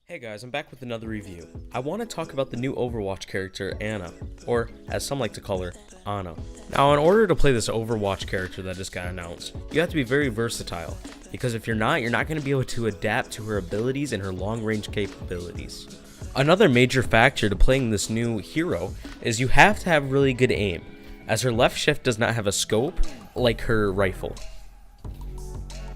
Hey guys, I'm back with another review. I want to talk about the new Overwatch character, Ana, or as some like to call her, Ana. Now, in order to play this Overwatch character that just got announced, you have to be very versatile, because if you're not going to be able to adapt to her abilities and her long-range capabilities. Another major factor to playing this new hero is you have to have really good aim, as her left shift does not have a scope like her rifle.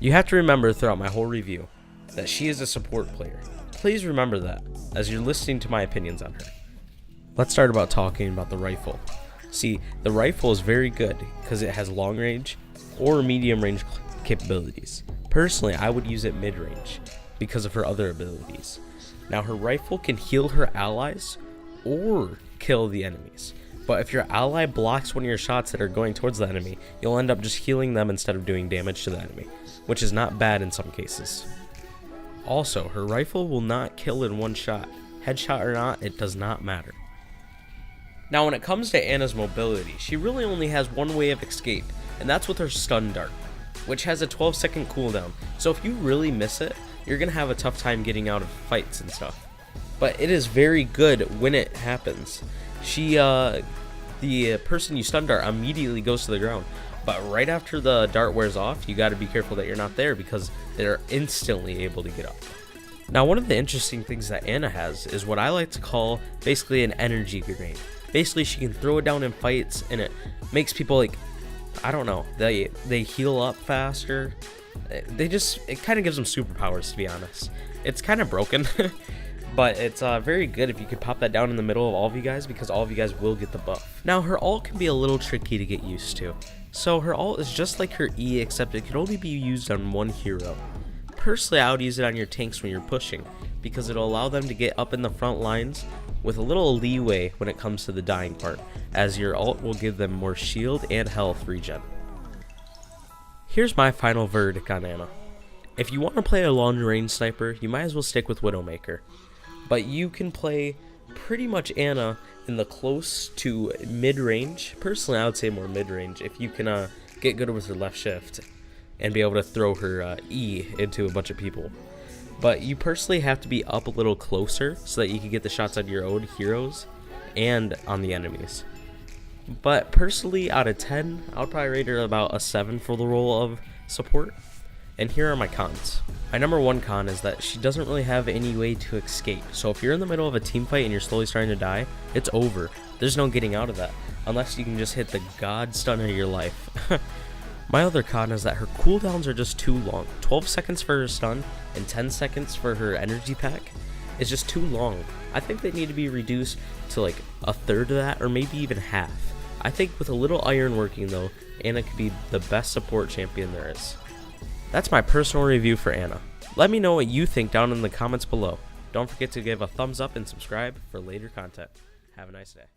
You have to remember throughout my whole review that she is a support player. Please remember that as you're listening to my opinions on her. Let's start about talking about the rifle. See, the rifle is very good because it has long range or medium range capabilities. Personally, I would use it mid range because of her other abilities. Now, her rifle can heal her allies or kill the enemies. But if your ally blocks one of your shots that are going towards the enemy, you'll end up just healing them instead of doing damage to the enemy, which is not bad in some cases. Also, her rifle will not kill in one shot. Headshot or not, it does not matter. Now, when it comes to Ana's mobility, she really only has one way of escape, and that's with her stun dart, which has a 12-second cooldown. So if you really miss it, you're going to have a tough time getting out of fights and stuff. But it is very good when it happens. The person you stun dart immediately goes to the ground. But right after the dart wears off, you got to be careful that you're not there because they're instantly able to get up. Now, one of the interesting things that Ana has is what I like to call basically an energy grenade. Basically, she can throw it down in fights and it makes people like, I don't know, they heal up faster. It kind of gives them superpowers, to be honest. It's kind of broken, but it's very good if you could pop that down in the middle of all of you guys because all of you guys will get the buff. Now, her ult can be a little tricky to get used to. So her ult is just like her E, except it can only be used on one hero. Personally, I would use it on your tanks when you're pushing, because it'll allow them to get up in the front lines with a little leeway when it comes to the dying part, as your ult will give them more shield and health regen. Here's my final verdict on Ana. If you want to play a long-range sniper, you might as well stick with Widowmaker. But you can play pretty much Ana in the close to mid-range. Personally, I would say more mid-range if you can get good with her left shift and be able to throw her E into a bunch of people. But you personally have to be up a little closer so that you can get the shots on your own heroes and on the enemies. But personally, out of 10, I would probably rate her about a 7 for the role of support. And here are my cons. My number one con is that she doesn't really have any way to escape. So if you're in the middle of a team fight and you're slowly starting to die, it's over. There's no getting out of that, unless you can just hit the god stun of your life. My other con is that her cooldowns are just too long. 12 seconds for her stun and 10 seconds for her energy pack is just too long. I think they need to be reduced to like a third of that, or maybe even half. I think with a little iron working though, Ana could be the best support champion there is. That's my personal review for Ana. Let me know what you think down in the comments below. Don't forget to give a thumbs up and subscribe for later content. Have a nice day.